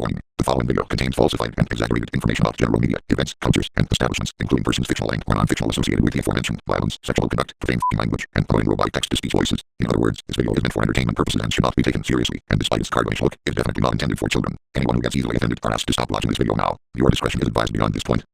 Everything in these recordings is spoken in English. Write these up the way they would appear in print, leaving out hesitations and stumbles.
Warning. The following video contains falsified and exaggerated information about general media, events, cultures, and establishments, including persons fictional and or non-fictional associated with the aforementioned, violence, sexual conduct, profane language, and annoying robotic text-to-speech voices. In other words, this video is meant for entertainment purposes and should not be taken seriously, and despite its cartoonish look, is definitely not intended for children. Anyone who gets easily offended are asked to stop watching this video now. Your discretion is advised beyond this point.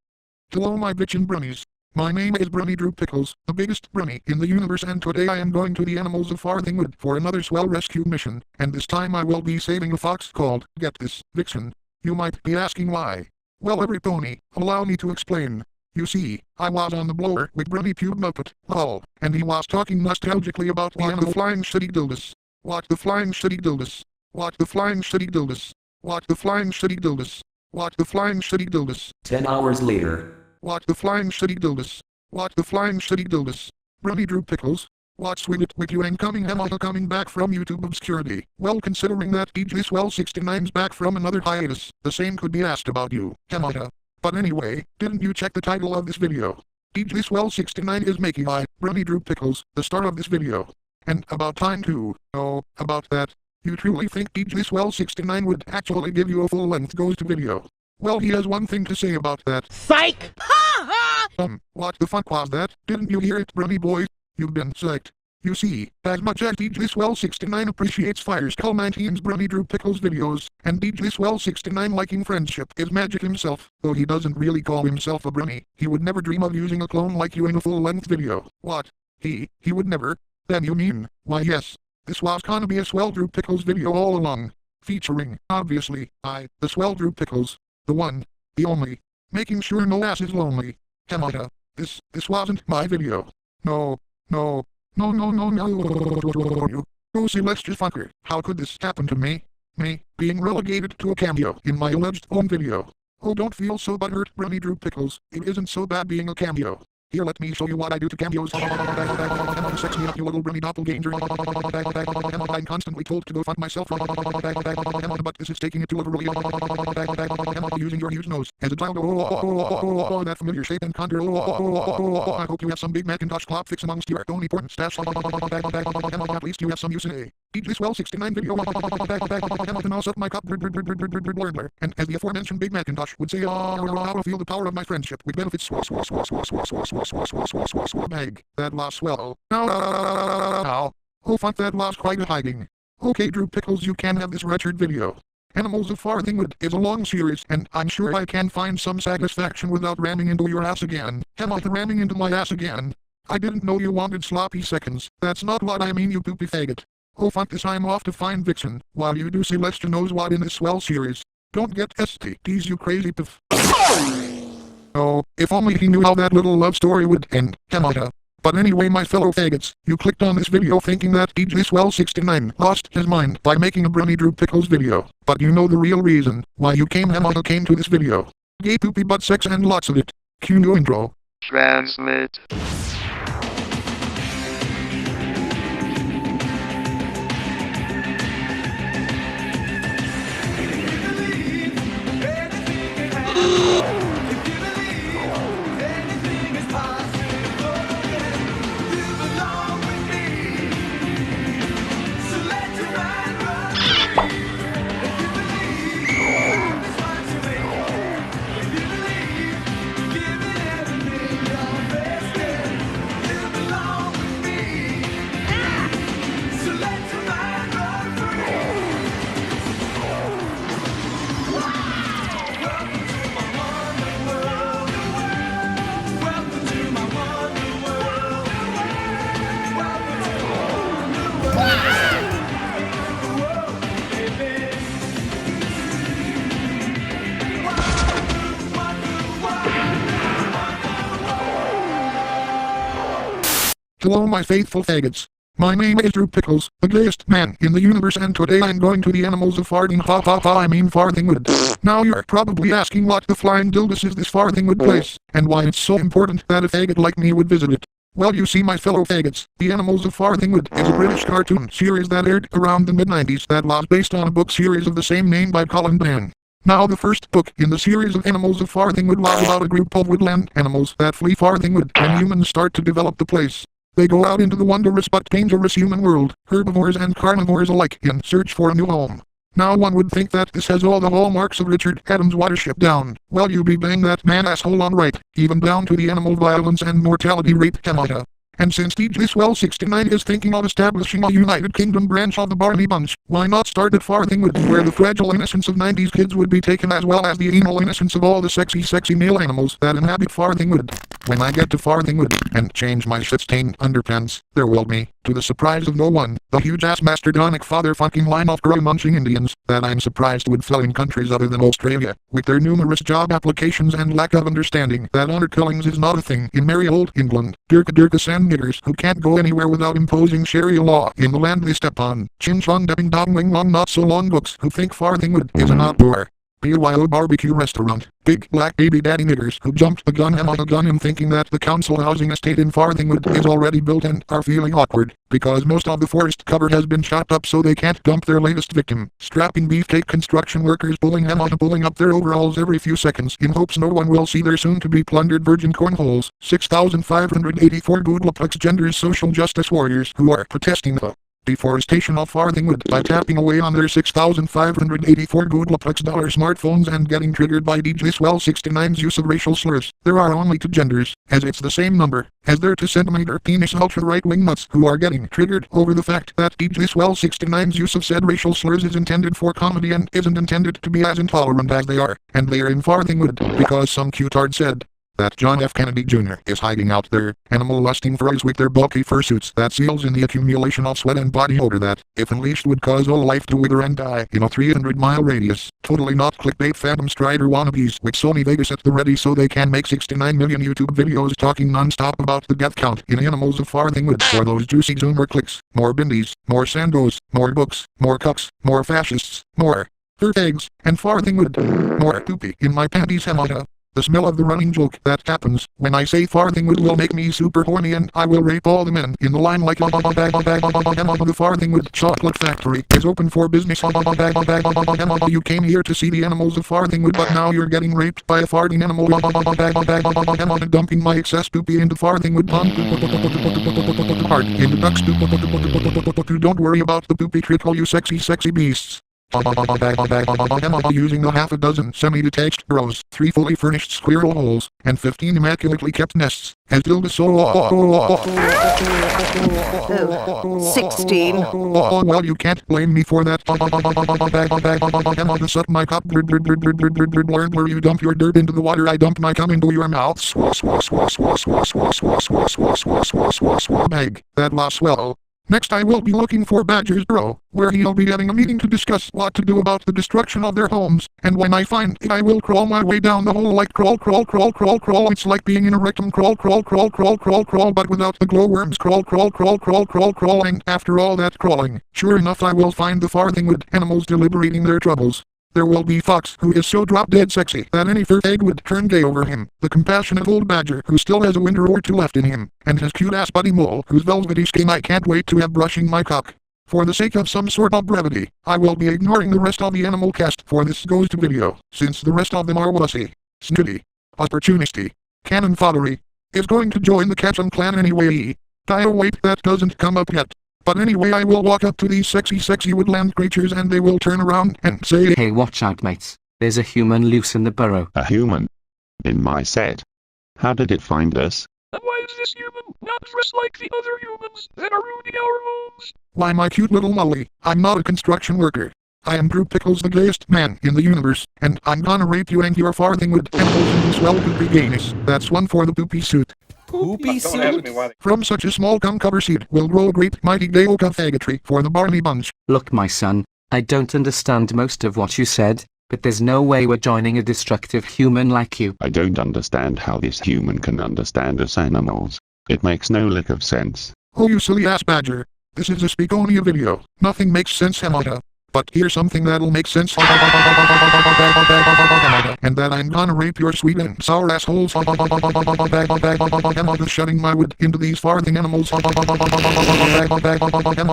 Hello my bitch and bronies. My name is Brony Pickles, the biggest brony in the universe, and today I am going to the animals of Farthing Wood for another swell rescue mission, and this time I will be saving a fox called, get this, Vixen. You might be asking why. Well, every pony, allow me to explain. You see, I was on the blower with Brony Pube Muppet, lol, and he was talking nostalgically about the flying shitty dildos. What the flying shitty dildos? What the flying shitty dildos? What the flying shitty dildos? What the flying shitty dildos? 10 hours later. What the flying shitty dildos? What the flying shitty dildos? Brony Pickles? What's with it with you and coming back from YouTube obscurity? Well, considering that DJ Swell 69's back from another hiatus, the same could be asked about you, Hamata. But anyway, didn't you check the title of this video? DJ Swell 69 is making Brony Pickles, the star of this video. And about time too. Oh, about that. You truly think DJ Swell 69 would actually give you a full-length ghost video? Well, he has one thing to say about that. Psych! Ha ha! What the fuck was that? Didn't you hear it, Brony boy? You've been psyched. You see, as much as DJ Swell 69 appreciates Fireskull 19's Brony Pickles videos, and DJ Swell 69 liking friendship is magic himself, though he doesn't really call himself a brony, he would never dream of using a clone like you in a full-length video. What? He would never? Then you mean, why yes, this was gonna be a Swell Pickles video all along. Featuring, obviously, the Swell Pickles. The one, the only, making sure no ass is lonely. Hamata, this wasn't my video. No. You go celestial fucker. How could this happen to me? Me, being relegated to a cameo in my alleged own video. Oh, don't feel so butthurt, Brony Pickles. It isn't so bad being a cameo. Here, let me show you what I do to cameos. Sex me up, you little Brony doppelganger. I'm constantly told to go fuck myself. But this is taking it too literally. Using your huge nose as a child. That familiar shape and contour. I hope you have some big Macintosh clock fix amongst your own important stash. At least you have some use in a DJ Swell 69 video. And I'll suck my cup. And as the aforementioned big Macintosh would say, I feel the power of my friendship with benefits. Bag. That lost swell. Ow. Oh fuck, that lost quite a hiding. Okay Drew Pickles, you can have this wretched video. Animals of Farthing Wood is a long series, and I'm sure I can find some satisfaction without ramming into your ass again. Am I ramming into my ass again? I didn't know you wanted sloppy seconds. That's not what I mean, you poopy faggot. Oh fuck this, I'm off to find Vixen, while you do Celestia knows what in this swell series. Don't get STDs, you crazy piff. Oh, if only he knew how that little love story would end, Hamata. But anyway, my fellow faggots, you clicked on this video thinking that DJ Swell 69 lost his mind by making a Brony Pickles video. But you know the real reason why you came to this video. Gay poopy butt sex and lots of it. Cue new intro. Transmit. Hello my faithful faggots. My name is Drew Pickles, the gayest man in the universe, and today I'm going to the animals of Farthing Wood. Now you're probably asking what the flying dildos is this Farthing Wood place, and why it's so important that a faggot like me would visit it. Well, you see my fellow faggots, the Animals of Farthing Wood is a British cartoon series that aired around the mid-90s that was based on a book series of the same name by Colin Bann. Now the first book in the series of Animals of Farthing Wood was about a group of woodland animals that flee Farthing Wood when humans start to develop the place. They go out into the wondrous but dangerous human world, herbivores and carnivores alike, in search for a new home. Now one would think that this has all the hallmarks of Richard Adams' Watership down. Well, you be bang that man asshole on right, even down to the animal violence and mortality rate. And since DJ Swell 69 is thinking of establishing a United Kingdom branch of the Barney Bunch, why not start at Farthingwood, where the fragile innocence of 90s kids would be taken as well as the anal innocence of all the sexy male animals that inhabit Farthingwood. When I get to Farthingwood, and change my shit-stained underpants, there will be, to the surprise of no one, the huge-ass mastodonic father-fucking line of girl-munching Indians that I'm surprised would fill in countries other than Australia, with their numerous job applications and lack of understanding that honor killings is not a thing in merry old England. Dirka sand niggers who can't go anywhere without imposing Sharia law in the land they step on. Chin chong depping dong wing long not so long books who think Farthingwood is an outdoor BYO barbecue restaurant. Big black baby daddy niggers who jumped the gun and on the gun in thinking that the council housing estate in Farthingwood is already built and are feeling awkward because most of the forest cover has been chopped up so they can't dump their latest victim. Strapping beefcake construction workers pulling up their overalls every few seconds in hopes no one will see their soon-to-be plundered virgin cornholes. 6,584 Goodleplex genders social justice warriors who are protesting the deforestation of Farthingwood by tapping away on their 6,584 Goodleplex dollar smartphones and getting triggered by DJ Swell 69's use of racial slurs. There are only two genders, as it's the same number as their 2-centimeter penis ultra-right-wing nuts who are getting triggered over the fact that DJ Swell 69's use of said racial slurs is intended for comedy and isn't intended to be as intolerant as they are, and they are in Farthingwood because some cutard said that John F. Kennedy Jr. is hiding out there, animal lusting furs with their bulky fursuits that seals in the accumulation of sweat and body odor that, if unleashed, would cause all life to wither and die in a 300-mile radius. Totally not clickbait Phantom Strider wannabes with Sony Vegas at the ready so they can make 69 million YouTube videos talking non-stop about the death count in animals of Farthingwood for those juicy zoomer clicks. More bindies, more sandos, more books, more cucks, more fascists, more fur eggs, and Farthingwood. More poopy in my panties hemata. The smell of the running joke that happens when I say Farthingwood will make me super horny and I will rape all the men in the line like the Farthingwood Chocolate Factory is open for business. You came here to see the animals of Farthingwood but now you're getting raped by a farting animal. Dumping my excess poopy into Farthingwood pond. Heart in the ducks. Don't worry about the poopy trickle you sexy beasts. Using the half a dozen semi-detached burrows, 3 fully furnished squirrel holes, and 15 immaculately kept nests, as Dilda 16. Well, you can't blame me for that. Suck my cup. Where you dump your dirt into the water, I dump my cum into your mouth. Bag. That lost swallow. Next I will be looking for Badger's burrow, where he'll be having a meeting to discuss what to do about the destruction of their homes, and when I find it I will crawl my way down the hole like crawl. It's like being in a rectum crawl, but without the glowworms crawl, and after all that crawling, sure enough I will find the Farthingwood animals deliberating their troubles. There will be Fox, who is so drop-dead sexy that any fur egg would turn gay over him, the compassionate old Badger who still has a winter or two left in him, and his cute-ass buddy Mole whose velvety skin I can't wait to have brushing my cock. For the sake of some sort of brevity, I will be ignoring the rest of the animal cast for this goes to video, since the rest of them are wussy, snooty, opportunisty, cannon foddery, is going to join the Ketchum clan anyway. Wait, that doesn't come up yet. But anyway I will walk up to these sexy woodland creatures and they will turn around and say, "Hey, watch out mates, there's a human loose in the burrow." A human? In my set? How did it find us? And why is this human not dressed like the other humans that are ruining our homes? Why my cute little Molly, I'm not a construction worker. I am Drew Pickles, the gayest man in the universe, and I'm gonna rape you and your Farthingwood animals into swell poopy gayness. That's one for the poopy suit. Poopy suit? From such a small cum cover seed will grow a great mighty gay oak of faggotry for the Barney Bunch. Look my son, I don't understand most of what you said, but there's no way we're joining a destructive human like you. I don't understand how this human can understand us animals. It makes no lick of sense. Oh you silly ass Badger. This is a Speakonia video. Nothing makes sense Hamada. But here's something that'll make sense. And that I'm gonna rape your sweet and sour assholes. Shutting my wood into these farthing animals.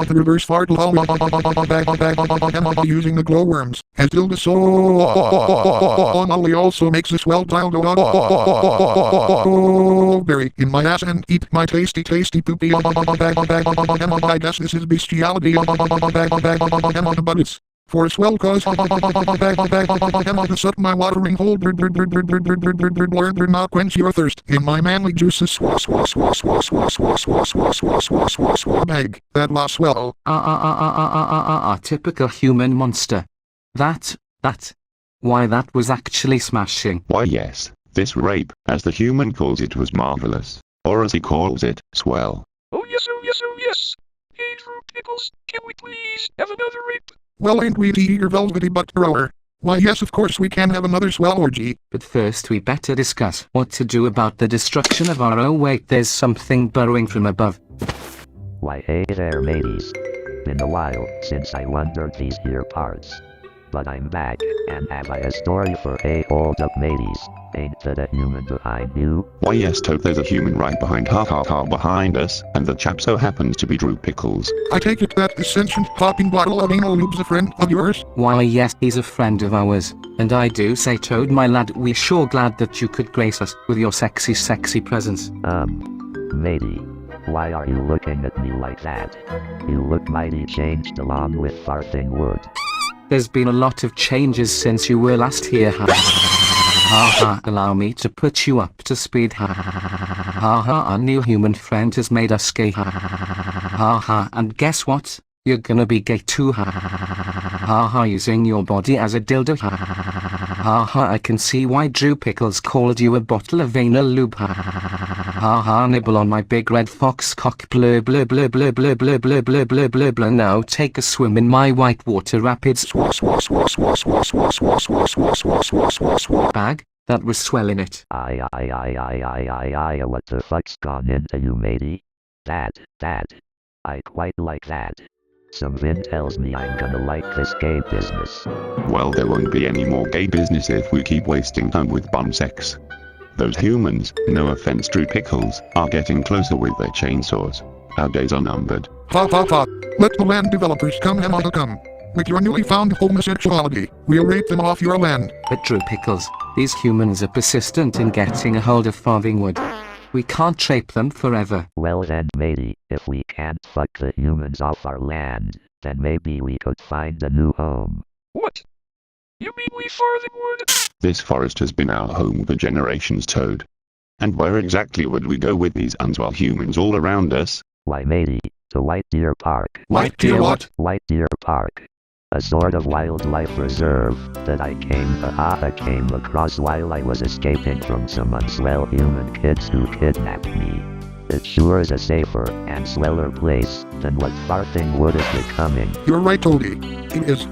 Reverse fart using the glowworms. As Dilda Molly also makes this well tiled berry in my ass and eat my tasty poopy. I guess this is bestiality. But it's For a swell cause I to suck my watering hole not quench your thirst in my manly juices bag. That was swell. Typical human monster. That. Why, that was actually smashing. Why yes, this rape, as the human calls it, was marvelous. Or as he calls it, swell. Oh yes, oh yes, oh yes. Hey Drew Pickles, can we please have another rape? Well, ain't we the eager velvety butt thrower? Why yes, of course we can have another swell orgy. But first we better discuss what to do about the destruction of our— oh wait, there's something burrowing from above. Why hey there mateys. Been a while since I wandered these here parts. But I'm back, and have I a story for hey hold up mateys. Ain't that a human behind you? Why yes, Toad, there's a human right behind behind us, and the chap so happens to be Drew Pickles. I take it that this sentient popping bottle of anal lube's a friend of yours? Why yes, he's a friend of ours. And I do say, Toad my lad, we're sure glad that you could grace us with your sexy presence. Matey, why are you looking at me like that? You look mighty changed along with Farthing wood. There's been a lot of changes since you were last here. Allow me to put you up to speed. Our new human friend has made us gay. And guess what? You're gonna be gay too. Using your body as a dildo. I can see why Drew Pickles called you a bottle of anal lube. Nibble on my big red fox cock. Blur blur blur blur blur blur blur blur blur blur blur. Now take a swim in my white water rapids. Bag that was swelling it. What the fuck's gone into you, matey? That. I quite like that. Something tells me I'm gonna like this gay business. Well, there won't be any more gay business if we keep wasting time with bum sex. Those humans, no offense Drew Pickles, are getting closer with their chainsaws. Our days are numbered. Let the land developers come. With your newly found homosexuality, we'll rape them off your land. But Drew Pickles, these humans are persistent in getting a hold of Farthing wood. We can't rape them forever. Well then matey, if we can't fuck the humans off our land, then maybe we could find a new home. What? You mean we Farthing wood? This forest has been our home for generations, Toad. And where exactly would we go with these unswell humans all around us? Why matey, to White Deer Park. White Deer what? White Deer Park. A sort of wildlife reserve that I came across while I was escaping from some unswell human kids who kidnapped me. It sure is a safer and sweller place than what Farthing wood is becoming. You're right, Toadie. It is.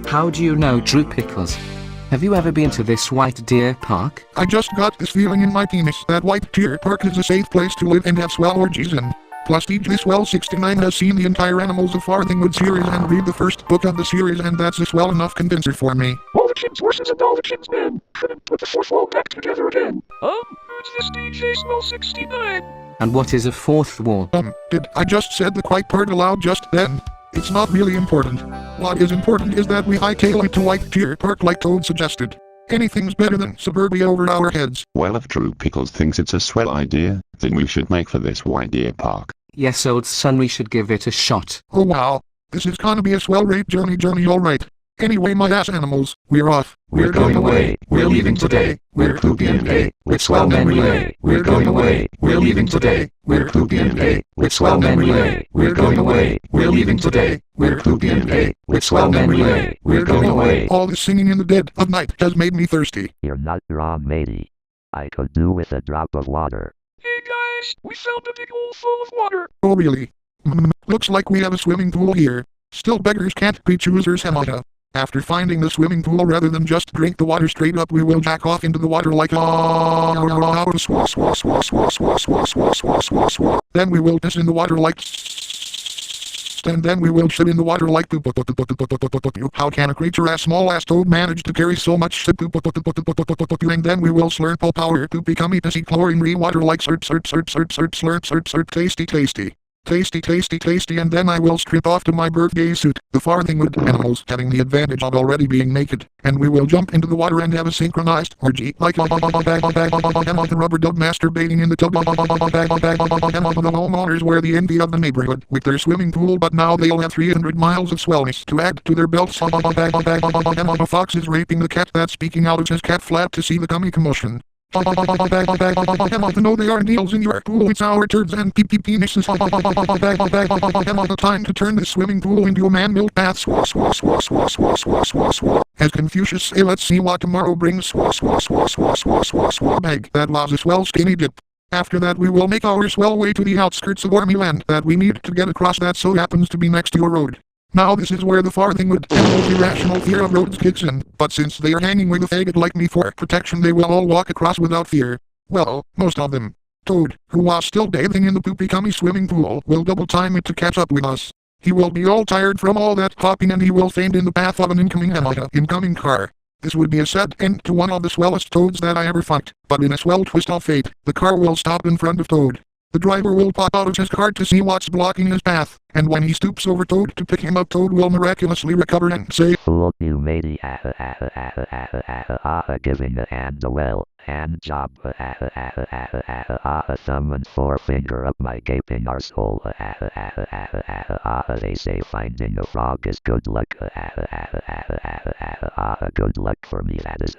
How do you know Drew Pickles? Have you ever been to this White Deer Park? I just got this feeling in my penis that White Deer Park is a safe place to live and have swell orgies in. Plus DJ Swell 69 has seen the entire Animals of Farthingwood series and read the first book of the series, and that's a swell enough convincer for me. All the kids horses and all the kids men. Couldn't put the fourth wall back together again. Who's this DJ Swell 69? And what is a fourth wall? Did I just said the quiet part aloud just then? It's not really important. What is important is that we hightail it to White Deer Park like Toad suggested. Anything's better than suburbia over our heads. Well, if Drew Pickles thinks it's a swell idea, then we should make for this White Deer Park. Yes, old son, we should give it a shot. Oh wow, this is gonna be a swell rape journey alright. Anyway, my ass animals, we're off. We're going away, we're leaving today. We're poopy and gay, with swell men relay. We're going away, we're leaving today. We're poopy and gay, with swell men relay. We're going away, we're leaving today. We're poopy and gay, with swell men relay. We're going away. All this singing in the dead of night has made me thirsty. You're not wrong, matey. I could do with a drop of water. Hey guys, we found a big hole full of water. Oh really? Looks like we have a swimming pool here. Still beggars can't be choosers, Hamada. After finding the swimming pool, rather than just drink the water straight up, we will jack off into the water like then we will piss in the water like and then we will shit in the water like poop. How can a creature as small as Toad manage to carry so much shit? And then we will slurp power to become pissy chlorine water like slurp tasty. Tasty, tasty, tasty, and then I will strip off to my birthday suit. The Farthing wood animals having the advantage of already being naked, and we will jump into the water and have a synchronized orgy like the rubber dub masturbating in the tub. The homeowners were the envy of the neighborhood with their swimming pool, but now they'll have 300 miles of swellness to add to their belts. The fox is raping the cat that's speaking out of his cat flap to see the gummy commotion. To know they are needles in your pool with sour turds and pee penises. The time to turn the swimming pool into a man-built bath. As Confucius say, let's see what tomorrow brings. Bag that loves a swell skinny dip. After that we will make our swell way to the outskirts of Army land that we need to get across that so happens to be next to a road. Now this is where the Farthing wood animals' irrational fear of roads kicks in, but since they are hanging with a faggot like me for protection they will all walk across without fear. Well, most of them. Toad, who was still bathing in the poopy cummy swimming pool, will double time it to catch up with us. He will be all tired from all that hopping and he will faint in the path of an incoming car. This would be a sad end to one of the swellest toads that I ever fucked, but in a swell twist of fate, the car will stop in front of Toad. The driver will pop out of his car to see what's blocking his path, and when he stoops over Toad to pick him up, Toad will miraculously recover and say, "Fool you matey, giving a hand hand job, thumb and forefinger up my gaping arsehole, they say finding a frog is good luck, good luck for me that is,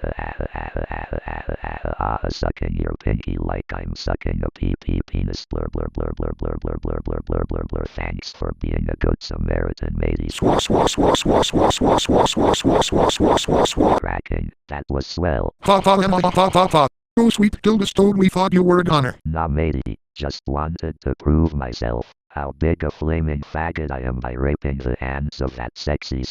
sucking your pinky like I'm sucking a pee penis, blur blur blur blur blur blur blur blur blur blur blur, thanks for being a good Samaritan matey." Cracking, that was swell. Oh sweet Gildas Toad, we thought you were a goner. Nah matey, just wanted to prove myself, how big a flaming faggot I am by raping the hands of that sexy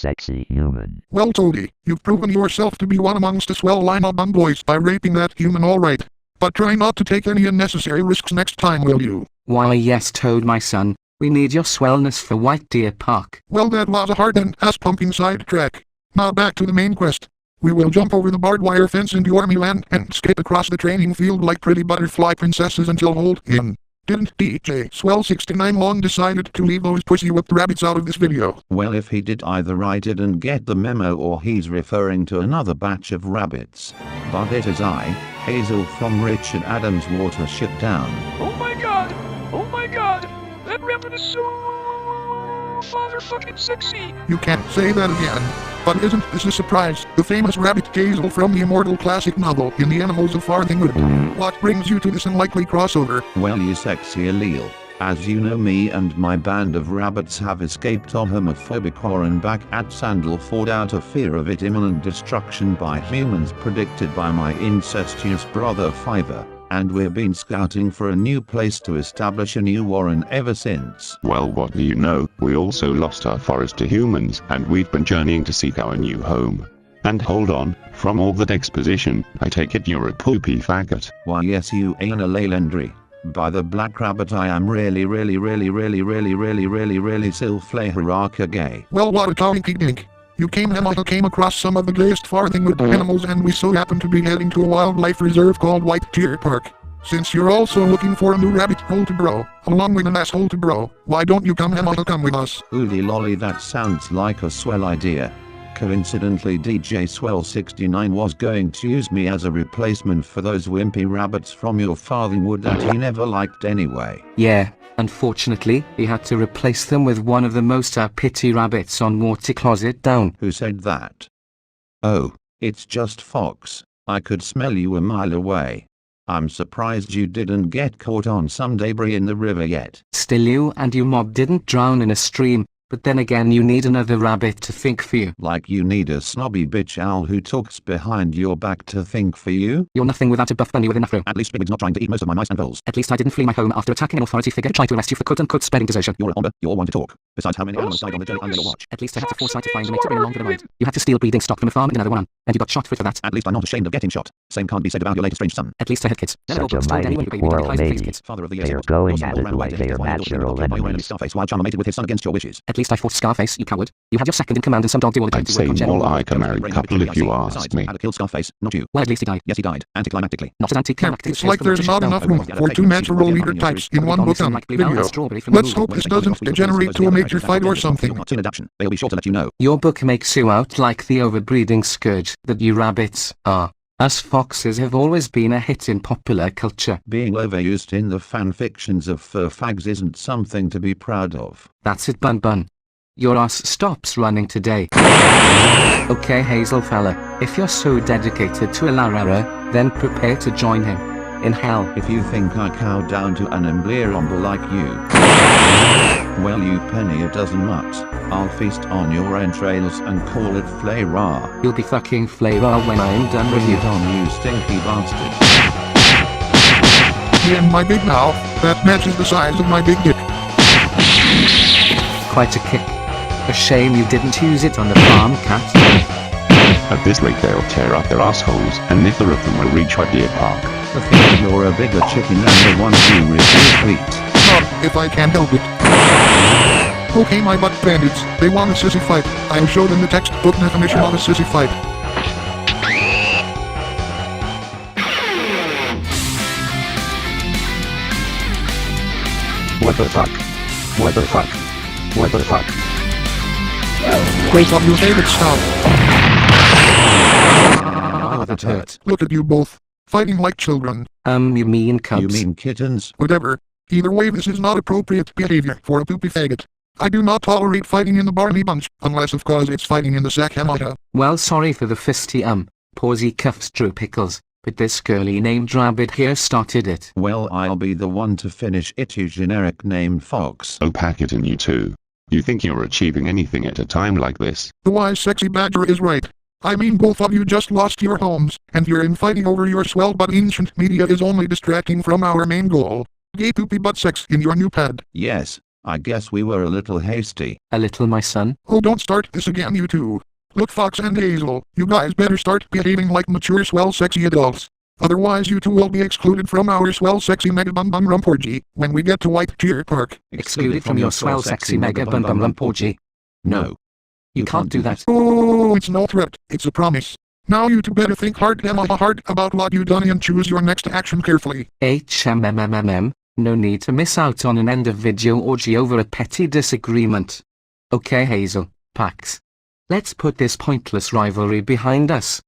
human. Well Toady, you've proven yourself to be one amongst a swell line of boys by raping that human alright. But try not to take any unnecessary risks next time, will you? Why yes Toad my son, we need your swellness for White Deer Park. Well that was a hard and ass-pumping sidetrack. Now back to the main quest. We will jump over the barbed wire fence into Army land and skip across the training field like pretty butterfly princesses until hold in. Didn't DJ Swell 69 Long decided to leave those pussy-whipped rabbits out of this video? Well, if he did, either I didn't get the memo or he's referring to another batch of rabbits. But it is I, Hazel from Richard Adams' Watership Down. Oh my god! Oh my god! That rabbit is so motherfucking sexy! You can't say that again. But isn't this a surprise? The famous rabbit Hazel from the immortal classic novel In the Animals of Farthing Wood. What brings you to this unlikely crossover? Well, you sexy allele. As you know, me and my band of rabbits have escaped a homophobic warren back at Sandalford out of fear of its imminent destruction by humans predicted by my incestuous brother Fiver. And we've been scouting for a new place to establish a new warren ever since. Well, what do you know, we also lost our forest to humans, and we've been journeying to seek our new home. And hold on, from all that exposition, I take it you're a poopy faggot. Why yes, you ain't a Leylandry. By the black rabbit, I am really silflaheraka gay. Well, what a coinky dink. You came across some of the gayest Farthing Wood animals, and we so happen to be heading to a wildlife reserve called White Deer Park. Since you're also looking for a new rabbit hole to grow, along with an asshole to grow, why don't you come with us? Oodie lolly, that sounds like a swell idea. Coincidentally, DJ Swell 69 was going to use me as a replacement for those wimpy rabbits from your Farthing Wood that he never liked anyway. Yeah, unfortunately, he had to replace them with one of the most pity rabbits on Water Closet Down. Who said that? Oh, it's just Fox. I could smell you a mile away. I'm surprised you didn't get caught on some debris in the river yet. Still, you and your mob didn't drown in a stream. But then again, you need another rabbit to think for you. Like you need a snobby bitch owl who talks behind your back to think for you? You're nothing without a buff bunny with an afro. At least Bigwig's not trying to eat most of my mice and voles. At least I didn't flee my home after attacking an authority figure who tried to arrest you for quote-unquote spreading desertion. You're a bomber, you all want to talk. Besides, how many animals died on the journey I'm gonna watch? At least I had the foresight to find a mate to bring along for the ride. You had to steal breeding stock from a farm in another one. and you got shot for that. At least I'm not ashamed of getting shot. Same can't be said about your latest strange son. At least I had kids. Never Such a told mighty anyone who baby quarrel, identifies as maybe. kids. Father of the years They are ago. going Your at son it ran away like to they his are wild daughter natural by your enemy enemies. Scarface while Chama mated with his son against your wishes. At least I fought Scarface, you coward. You had your second in command and some dog do all the I'd say more like a married couple if you ask me. I'd have killed Scarface, not you. Well, at least he died. Yes, he died. Anticlimactically. Not as anticlimactic. It's like there's not enough room for two natural leader types in one book video. Let's hope this doesn't degenerate to a major fight or something. Not in adaptation. They'll be sure to let you know. Your book makes you out like the overbreeding scourge that you rabbits are. Us foxes have always been a hit in popular culture. Being overused in the fanfictions of fur fags isn't something to be proud of. That's it, Bun Bun. Your ass stops running today. Okay, Hazel fella, if you're so dedicated to Ilarara, then prepare to join him in hell. If you think I cow down to an embleeromble like you, well, you penny a dozen mutts. I'll feast on your entrails and call it flavor. You'll be fucking flavor when I'm done with Bring you. it on, you stinky bastard. Me and my big mouth, that matches the size of my big dick. Quite a kick. A shame you didn't use it on the farm, cat. At this rate they'll tear up their assholes, and neither of them will reach our deer park. The thing you're a bigger chicken than the one who refused meat. Not if I can help it. Okay, my butt bandits, they want a sissy fight. I'll show them the textbook definition of a sissy fight. What the fuck? What the fuck? What the fuck? Wait up, your favorite stuff. Oh, that hurt. Look at you both, fighting like children. You mean cubs? You mean kittens? Whatever. Either way, this is not appropriate behavior for a poopy faggot. I do not tolerate fighting in the Barney bunch, unless of course it's fighting in the sack hamata. Well, sorry for the fisty pausey cuffs, Drew Pickles, but this girly named Rabbit here started it. Well, I'll be the one to finish it, you generic name fox. Oh, pack it in, you two. You think you're achieving anything at a time like this? The wise sexy badger is right. I mean, both of you just lost your homes, and you're infighting over your swell, but ancient media is only distracting from our main goal. Gay poopy butt sex in your new pad. Yes, I guess we were a little hasty. A little, my son. Oh, don't start this again, you two. Look, Fox and Hazel, you guys better start behaving like mature swell sexy adults. Otherwise you two will be excluded from our swell sexy mega bum bum rump orgy when we get to White Deer Park. Excluded from your swell sexy mega bum bum lump orgy. No. You can't do that. Oh, it's no threat, it's a promise. Now you two better think hard about what you done and choose your next action carefully. HMMMMM. No need to miss out on an end of video orgy over a petty disagreement. Okay, Hazel, Pax. Let's put this pointless rivalry behind us.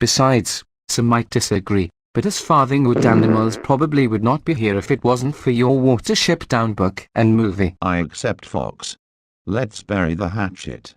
Besides, some might disagree, but us Farthingwood animals probably would not be here if it wasn't for your Watership Down book and movie. I accept, Fox. Let's bury the hatchet.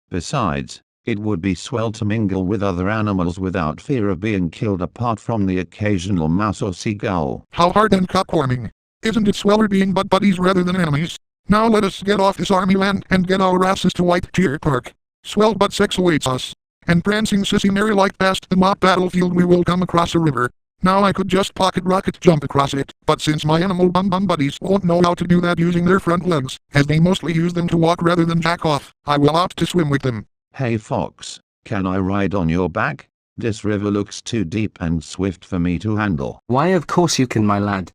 Besides, it would be swell to mingle with other animals without fear of being killed, apart from the occasional mouse or seagull. How hard and cockwarming. Isn't it sweller being butt buddies rather than enemies? Now let us get off this army land and get our asses to White Deer Park. Swell butt sex awaits us. And prancing sissy Mary like past the mock battlefield we will come across a river. Now I could just pocket rocket jump across it, but since my animal bum bum buddies won't know how to do that using their front legs, as they mostly use them to walk rather than jack off, I will opt to swim with them. Hey Fox, can I ride on your back? This river looks too deep and swift for me to handle. Why, of course you can, my lad.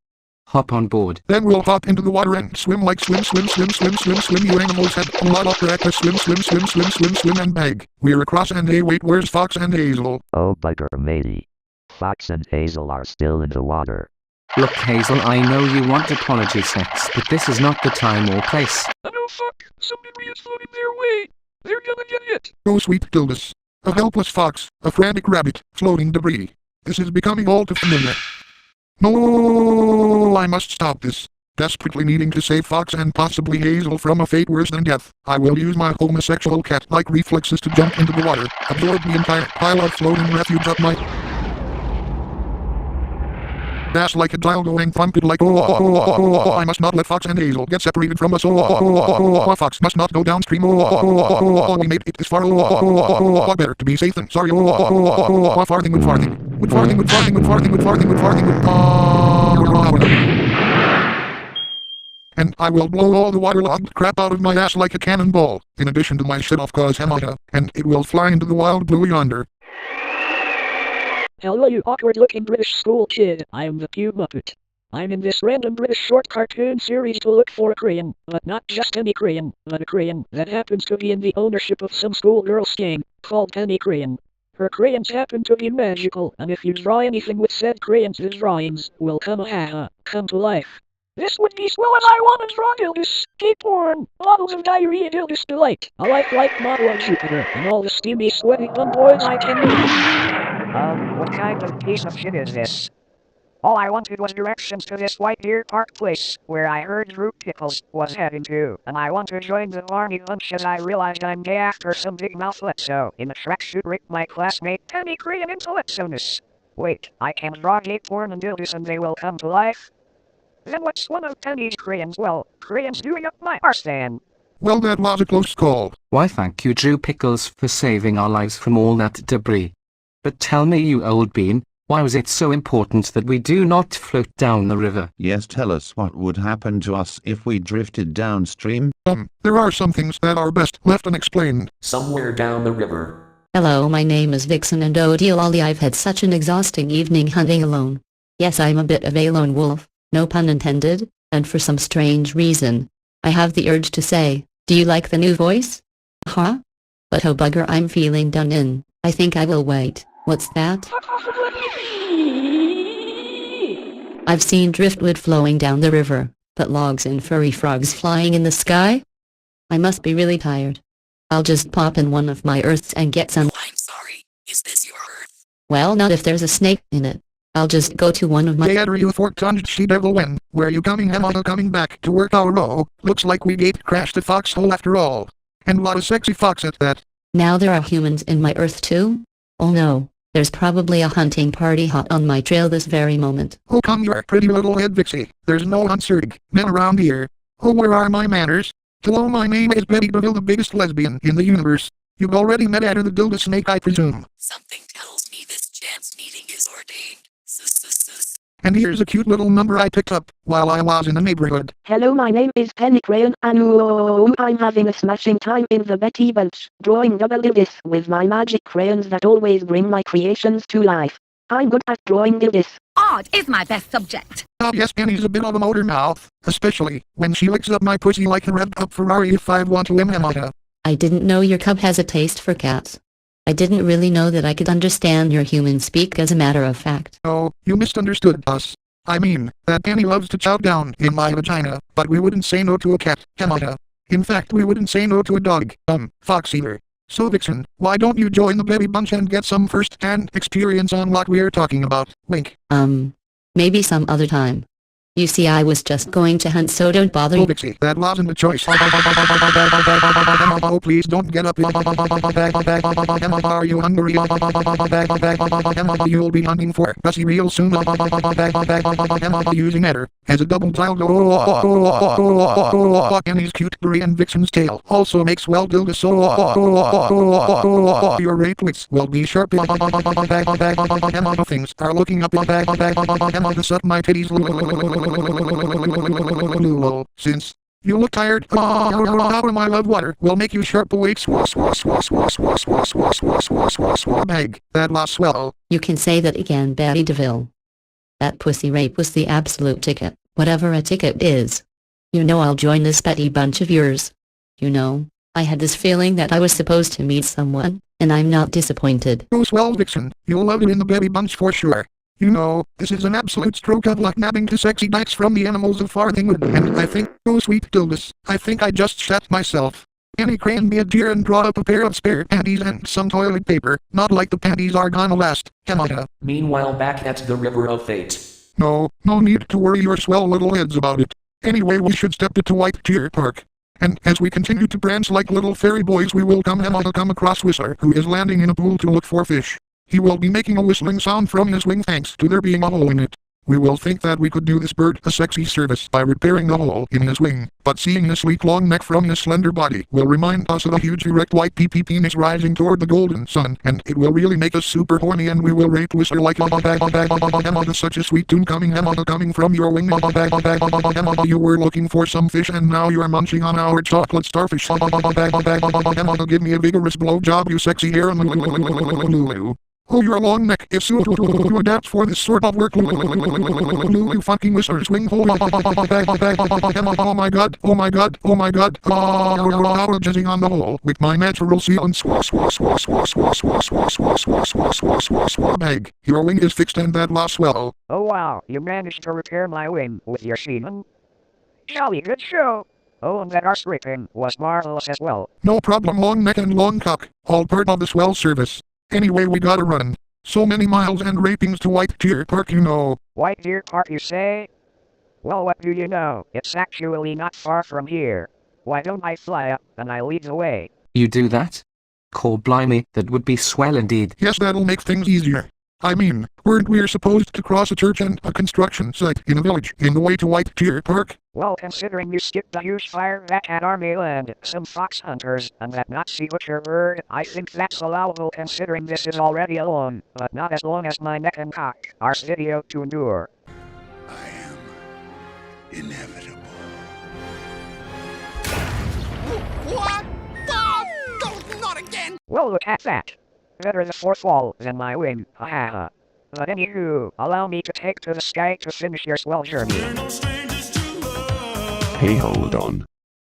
Hop on board. Then we'll hop into the water and swim like swim. You animals had a lot of practice. Swim and bag. We're across and hey wait, where's Fox and Hazel? Oh bugger matey. Fox and Hazel are still in the water. Look, Hazel, I know you want apology sex, but this is not the time or place. Oh no, fuck. Some debris is floating their way. They're gonna get it. Oh sweet Gildas. A helpless fox, a frantic rabbit, floating debris. This is becoming all too familiar. No, I must stop this. Desperately needing to save Fox and possibly Hazel from a fate worse than death, I will use my homosexual cat-like reflexes to jump into the water, absorb the entire pile of floating refuge up my ass like a dial going thumped like I must not let Fox and Hazel get separated from us. Fox must not go downstream. We made it this far. Better to be safe than sorry. Farthing. And I will blow all the waterlogged crap out of my ass like a cannonball, in addition to my shit off cause Hamata, and it will fly into the wild blue yonder. Hello you awkward-looking British school kid, I'm the Pew Muppet. I'm in this random British short cartoon series to look for a crayon, but not just any crayon, but a crayon that happens to be in the ownership of some schoolgirl gang, called Penny Crayon. Her crayons happen to be magical, and if you draw anything with said crayons, the drawings will come to life. This would be swell, and I want to draw Dilgus, gay porn, models of diarrhea, Dilgus delight, a lifelike model of Jupiter, and all the steamy, sweaty bum boys I can meet. What kind of piece of shit is this? All I wanted was directions to this White Deer Park place, where I heard Drew Pickles was heading to, and I want to join the Barney bunch as I realized I'm gay after some big mouth letso in a tracksuit raped my classmate Penny Crayon into letsonis. Wait, I can draw gay porn and dildos and they will come to life? Then what's one of Penny's crayons? Well, crayons doing up my arse then. Well, that was a close call. Why thank you Drew Pickles for saving our lives from all that debris. But tell me you old bean, why was it so important that we do not float down the river? Yes, tell us what would happen to us if we drifted downstream. There are some things that are best left unexplained. Somewhere down the river. Hello, my name is Vixen and oh dear lolly, I've had such an exhausting evening hunting alone. Yes, I'm a bit of a lone wolf, no pun intended, and for some strange reason, I have the urge to say, do you like the new voice? Huh? But oh bugger, I'm feeling done in. I think I will wait. What's that? I've seen driftwood flowing down the river, but logs and furry frogs flying in the sky? I must be really tired. I'll just pop in one of my earths and get some. Oh, I'm sorry. Is this your earth? Well, not if there's a snake in it. I'll just go to one of my. Hey, Adder, you fork-tongued she-devil, where you coming? Am coming back to work our row? Looks like we gate-crashed the foxhole after all. And what a sexy fox at that. Now there are humans in my earth too? Oh no. There's probably a hunting party hot on my trail this very moment. Oh come your pretty little head, Vixie. There's no unserg men around here. Oh, where are my manners? Hello, my name is Betty DeVille, the biggest lesbian in the universe. You've already met Adder the Dildo Snake, I presume. Something tells me this chance meeting is ordained. And here's a cute little number I picked up while I was in the neighborhood. Hello, my name is Penny Crayon, and I'm having a smashing time in the Betty Bunch, drawing double dildos with my magic crayons that always bring my creations to life. I'm good at drawing dildos. Art is my best subject. Oh yes, Penny's a bit of a motor mouth, especially when she licks up my pussy like a revved up Ferrari if I want to limhamata. I didn't know your cub has a taste for cats. I didn't really know that I could understand your human speak, as a matter of fact. Oh, you misunderstood us. I mean, that Penny loves to chow down in my vagina, but we wouldn't say no to a cat, Hamata. In fact, we wouldn't say no to a dog, fox either. So Vixen, why don't you join the Betty Bunch and get some first-hand experience on what we're talking about? Wink. Maybe some other time. You see, I was just going to hunt, so don't bother. Oh, Vixie, that wasn't a choice. Oh, please don't get up. Are you hungry? You'll be hunting for pussy real soon. Using Adder as a double dildo. Penny's cute Korean Vixen's tail also makes well dildo so. Your rape wits will be sharp. Things are looking up. To suck my titties. Since you look tired, how my love water will make you sharp awake. Bag, that lost swallow. You can say that again, Betty DeVille. That pussy rape was the absolute ticket, whatever a ticket is. You know I'll join this Betty Bunch of yours. You know, I had this feeling that I was supposed to meet someone, and I'm not disappointed. Oh swell Vixen, you'll love it in the Betty Bunch for sure. You know, this is an absolute stroke of luck nabbing two sexy dykes from the animals of Farthing, and I think, oh sweet Dildos, I think I just shat myself. Penny Crayon be a dear and draw up a pair of spare panties and some toilet paper, not like the panties are gonna last, Hamata. Meanwhile back at the River of Fate. No need to worry your swell little heads about it. Anyway, we should step to White Deer Park. And as we continue to prance like little fairy boys, we will come across Whistler, who is landing in a pool to look for fish. He will be making a whistling sound from his wing thanks to there being a hole in it. We will think that we could do this bird a sexy service by repairing the hole in his wing, but seeing his sleek long neck from his slender body will remind us of a huge erect white pee penis rising toward the golden sun, and it will really make us super horny, and we will rape Whistler like such a sweet tune coming from your wing. You were looking for some fish and now you are munching on our chocolate starfish. Give me a vigorous blowjob, you sexy hair. Oh, your long neck is suitable to adapt for this sort of work. You fucking wizard swing. Oh my god, oh my god, oh my god. Jizzing on the hole with my natural seal and bag. Your wing is fixed and that lost well. Oh wow, you managed to repair my wing with your semen. Jolly good show. Oh, and that arse ripping was marvelous as well. No problem, long neck and long cock. All part of the swell service. Anyway, we gotta run. So many miles and rapings to White Deer Park, you know. White Deer Park, you say? Well, what do you know? It's actually not far from here. Why don't I fly up and I lead the way? You do that? Cor blimey, that would be swell indeed. Yes, that'll make things easier. I mean, weren't we supposed to cross a church and a construction site in a village in the way to White Deer Park? Well, considering you skipped the huge fire that had army land, some fox hunters, and that Nazi butcher bird, I think that's allowable considering this is already a long, but not as long as my neck and cock, arse video to endure. I am inevitable. What? Oh, not again! Well, look at that. Better the fourth wall than my wing, hahaha. But anywho, allow me to take to the sky to finish your swell journey. Hey, hold on.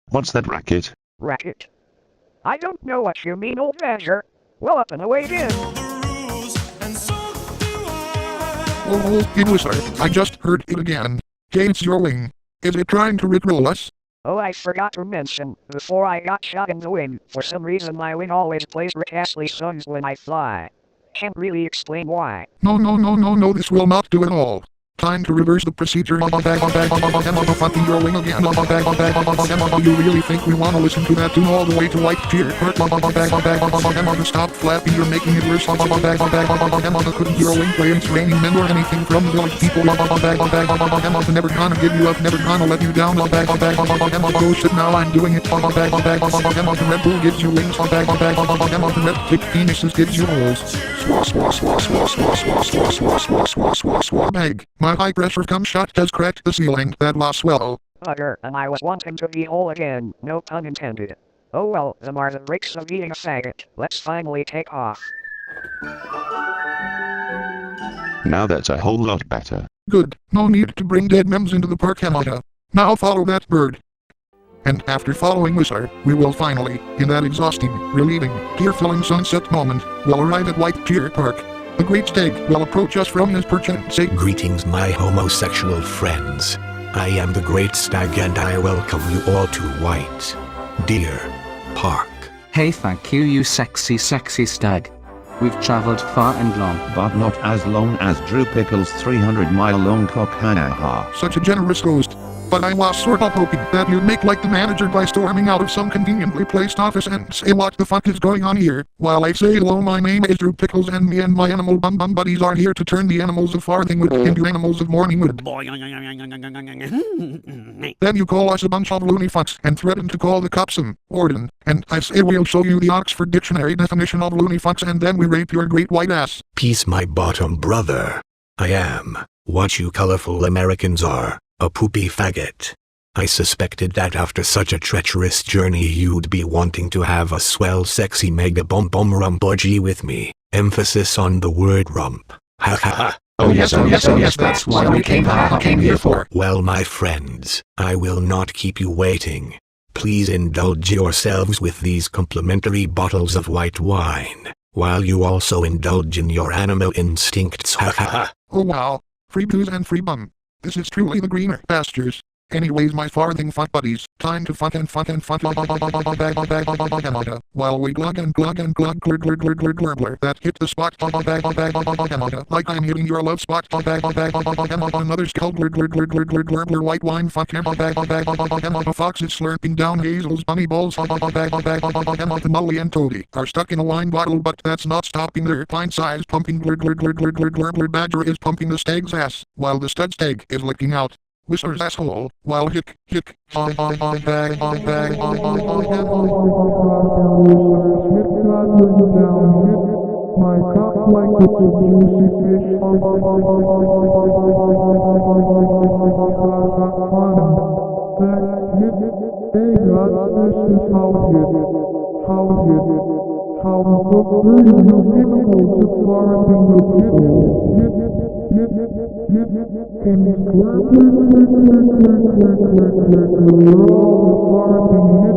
What's that racket? Racket? I don't know what you mean, old badger. Well, up and away again. Oh, it was her. I just heard it again. Gates your wing. Is it trying to rickroll us? Oh, I forgot to mention, before I got shot in the wing, for some reason my wing always plays Rick Astley songs when I fly. Can't really explain why. No, this will not do at all. Time to reverse the procedure. Fucking your wing again. You really think we want to listen to that tune all the way to White Deer Park? Stop flapping, you're making it worse. Couldn't your wing play It's Raining Men or anything from the village people? Never gonna give you up, never gonna let you down. Oh shit, now I'm doing it. The Red Bull gives you wings. The red thick penises gives you holes. Bag. My high-pressure cum shot has cracked the ceiling. That lost well. Bugger, and I was wanting to be whole again, no pun intended. Oh well, them are the breaks of being a faggot. Let's finally take off. Now that's a whole lot better. Good. No need to bring dead mems into the park, Hamada. Now follow that bird. And after following Wizard, we will finally, in that exhausting, relieving, tear-filling sunset moment, will arrive at White Deer Park. The great stag will approach us from his perch and say, "Greetings, my homosexual friends. I am the great stag and I welcome you all to White Deer Park." Hey, thank you sexy stag. We've traveled far and long. But not as long as Drew Pickles' 300-mile-long cock. Hahaha. Such a generous host. But I was sort of hoping that you'd make like the manager by storming out of some conveniently placed office and say what the fuck is going on here. While I say hello, my name is Drew Pickles and me and my animal bum buddies are here to turn the animals of Farthingwood into animals of Morningwood. Then you call us a bunch of loony fucks and threaten to call the cops and warden. And I say we'll show you the Oxford Dictionary definition of loony fucks and then we rape your great white ass. Peace, my bottom brother. I am what you colorful Americans are. A poopy faggot. I suspected that after such a treacherous journey you'd be wanting to have a swell sexy mega rump orgy with me. Emphasis on the word rump. Ha ha ha. Oh yes, that's what we came here for. Well, my friends, I will not keep you waiting. Please indulge yourselves with these complimentary bottles of white wine, while you also indulge in your animal instincts. Ha ha ha. Oh wow. Free booze and free bum. This is truly the greener pastures. Anyways, my farthing fuck buddies, time to fuck while we glug and glug that hit the spot like I'm hitting your love spot another skull white wine fuck the fox is slurping down Hazel's bunny balls the Molly and Toby are stuck in a wine bottle, but that's not stopping their pint-sized pumping badger is pumping the stag's ass while the stud stag is licking out Whistler's asshole, while hick, my cock like the juicy fish. Hey God, this is how hit, how the dirty new Pickles of Farthing with and we're all Farthing and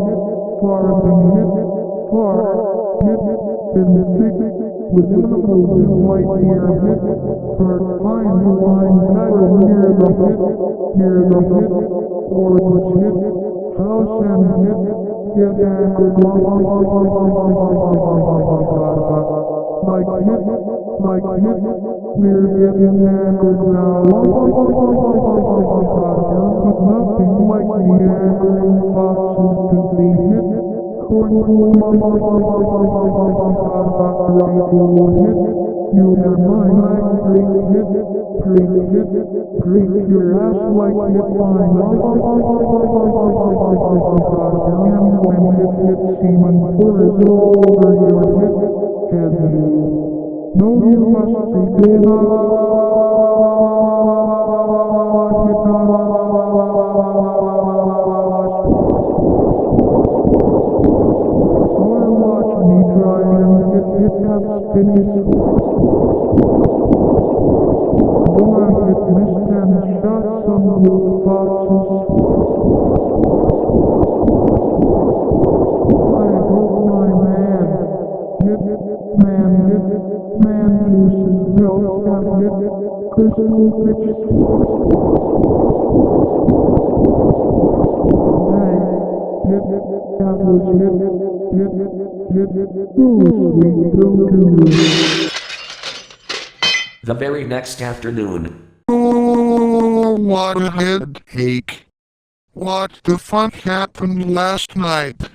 thick with animals in white deer for flying the line cattle near the or the house and get anchored like we're getting anchored now but nothing like the anchoring foxes to be hit you have mine like drink your ass like hit mine and when it hits semen pours over your head you know you must be dead Finish. Luan hit missed and shot some blue foxes. I hope my man juices milk and hit crystal bitches. That was The very next afternoon. Oh, what a headache. What the fuck happened last night?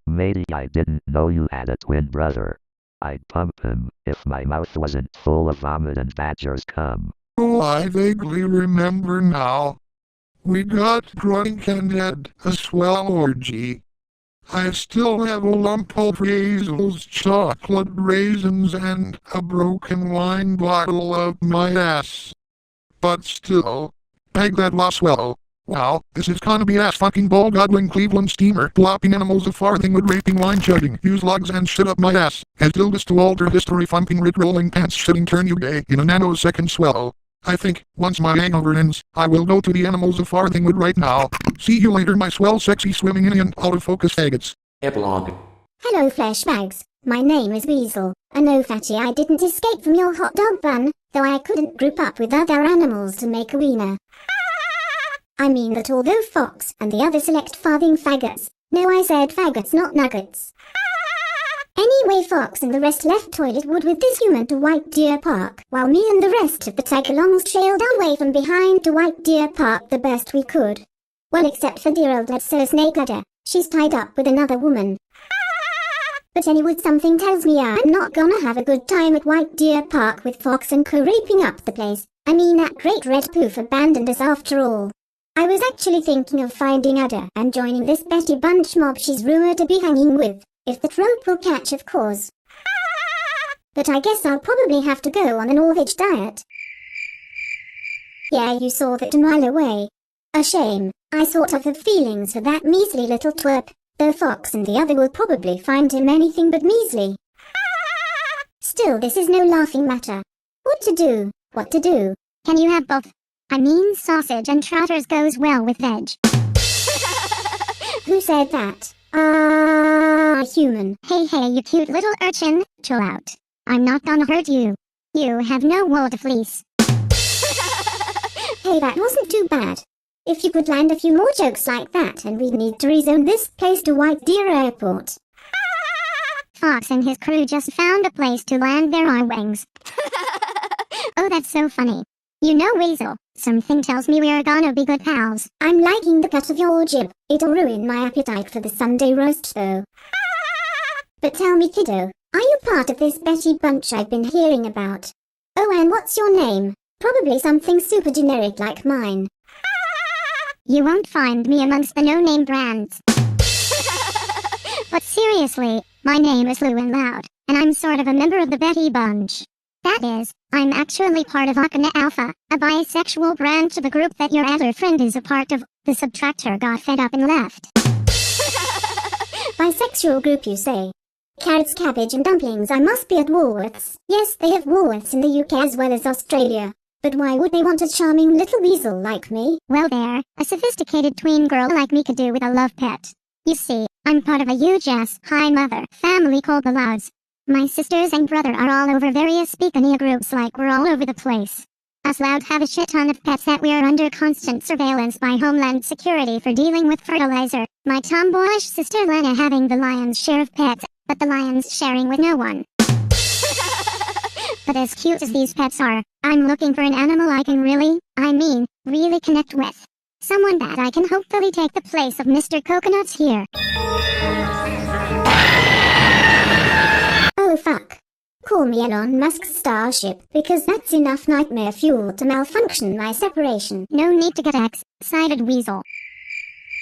Matey, I didn't know you had a twin brother. I'd pump him if my mouth wasn't full of vomit and badger's cum. Oh, I vaguely remember now. We got drunk and had a swell orgy. I still have a lump of Hazel's chocolate raisins and a broken wine bottle up my ass. But still, peg that swell. Wow, this is gonna be ass fucking ball gobbling Cleveland steamer, flopping animals of Farthing with raping wine chugging, use logs and shit up my ass, as dildos to alter history thumping Rick rolling pants shitting turn you gay in a nanosecond swell. I think, once my hangover ends, I will go to the animals of Farthingwood right now. See you later, my swell sexy swimming in and out of focus faggots. Epilogue. Hello, flesh bags. My name is Weasel. I know, Fatty, I didn't escape from your hot dog bun, though I couldn't group up with other animals to make a wiener. I mean that although Fox and the other select Farthing faggots, no, I said faggots, not nuggets. Anyway, Fox and the rest left Toiletwood with this human to White Deer Park, while me and the rest of the tag-alongs trailed our way from behind to White Deer Park the best we could. Well, except for dear old Bledsoe Snake Ladder. She's tied up with another woman. But anyway, something tells me I'm not gonna have a good time at White Deer Park with Fox and co raping up the place. I mean, that great red poof abandoned us after all. I was actually thinking of finding Udder and joining this Betty Bunch mob she's rumored to be hanging with. If the trope will catch, of course. But I guess I'll probably have to go on an all-veg diet. Yeah, you saw that a mile away. A shame. I sort of have feelings for that measly little twerp, though Fox and the other will probably find him anything but measly. Still, this is no laughing matter. What to do? What to do? Can you have both? I mean, sausage and trotters goes well with veg. Who said that? Human. Hey, you cute little urchin, chill out. I'm not gonna hurt you. You have no wool to fleece. Hey, that wasn't too bad. If you could land a few more jokes like that, and we'd need to rezone this place to White Deer Airport. Fox and his crew just found a place to land their eye-wings. Oh, that's so funny. You know, Weasel, something tells me we're gonna be good pals. I'm liking the cut of your jib. It'll ruin my appetite for the Sunday roast, though. But tell me, kiddo, are you part of this Betty Bunch I've been hearing about? Oh, and what's your name? Probably something super generic like mine. You won't find me amongst the no-name brands. But seriously, my name is Luan Loud, and I'm sort of a member of the Betty Bunch. That is, I'm actually part of Akana Alpha, a bisexual branch of a group that your other friend is a part of. The subtractor got fed up and left. bisexual group, you say? Carrots, cabbage and dumplings, I must be at Woolworths. Yes, they have Woolworths in the UK as well as Australia. But why would they want a charming little weasel like me? Well there, a sophisticated tween girl like me could do with a love pet. You see, I'm part of a huge-ass, high-mother family called the Louds. My sisters and brother are all over various speakania groups like we're all over the place. Us Loud have a shit ton of pets that we are under constant surveillance by Homeland Security for dealing with fertilizer. My tomboyish sister Lena having the lion's share of pets, but the lion's sharing with no one. But as cute as these pets are, I'm looking for an animal I can really connect with. Someone that I can hopefully take the place of Mr. Coconuts here. Oh fuck. Call me Elon Musk's Starship, because that's enough nightmare fuel to malfunction my separation. No need to get excited, weasel.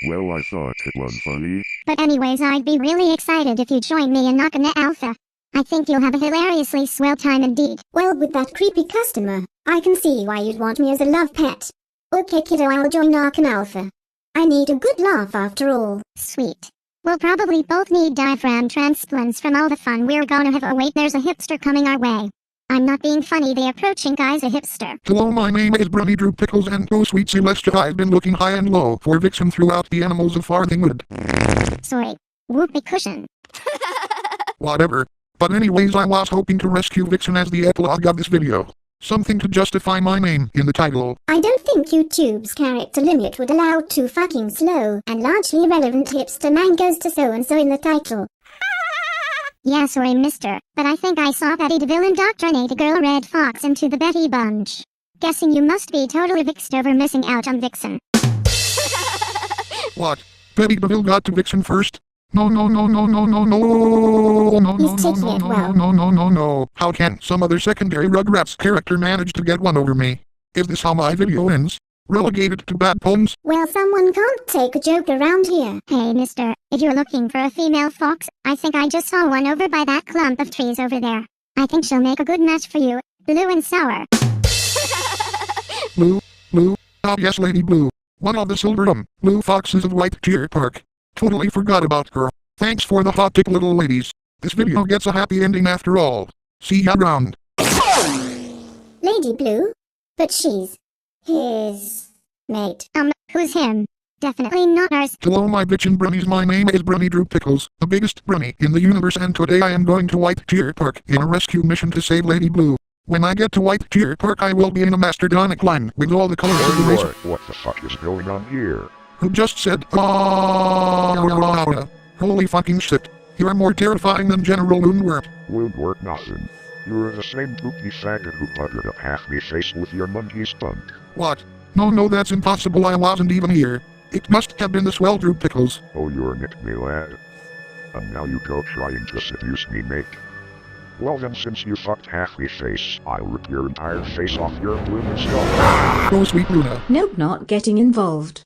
Well, I thought it was funny. But anyways, I'd be really excited if you'd join me in Knockin' Alpha. I think you'll have a hilariously swell time indeed. Well, with that creepy customer, I can see why you'd want me as a love pet. Okay kiddo, I'll join Knockin' Alpha. I need a good laugh after all. Sweet. We'll probably both need diaphragm transplants from all the fun we're gonna have. Oh wait, there's a hipster coming our way. I'm not being funny, the approaching guy's a hipster. Hello, my name is Brony Drew Pickles, and oh sweet Celestia, I've been looking high and low for Vixen throughout the animals of Farthingwood. Sorry. Whoopee cushion. Whatever. But anyways, I was hoping to rescue Vixen as the epilogue of this video. Something to justify my name in the title. I don't think YouTube's character limit would allow too fucking slow and largely irrelevant hipster mangoes to so-and-so in the title. Yeah, sorry mister, but I think I saw Betty DeVille indoctrinate a girl Red Fox into the Betty Bunch. Guessing you must be totally vixed over missing out on Vixen. What? Betty DeVille got to Vixen first? No. How can some other secondary Rugrats character manage to get one over me? Is this how my video ends? Relegated to bad poems? Well, someone can't take a joke around here. Hey mister, if you're looking for a female fox, I think I just saw one over by that clump of trees over there. I think she'll make a good match for you, Blue and Sour. Blue? Oh yes, Lady Blue. One of the silver blue foxes of White Deer Park. Totally forgot about her. Thanks for the hot tip, little ladies. This video gets a happy ending after all. See ya around. Lady Blue? But she's his mate. Who's him? Definitely not ours. Hello my bitchin' bronies, my name is Brony Drew Pickles, the biggest brony in the universe, and today I am going to White Deer Park in a rescue mission to save Lady Blue. When I get to White Deer Park I will be in a mastodonic line with all the colors of the race. What the fuck is going on here? Who just said, holy fucking shit. You're more terrifying than General Loonworm. Woodwork nothing. You're the same poopy faggot who buttered up half me face with your monkey spunk. What? No, that's impossible, I wasn't even here. It must have been the swell Drew Pickles. Oh, you're Nick, me lad. And now you go trying to seduce me, mate. Well then, since you fucked half me face, I'll rip your entire face off your blooming skull. Go sweet Luna. Nope, not getting involved.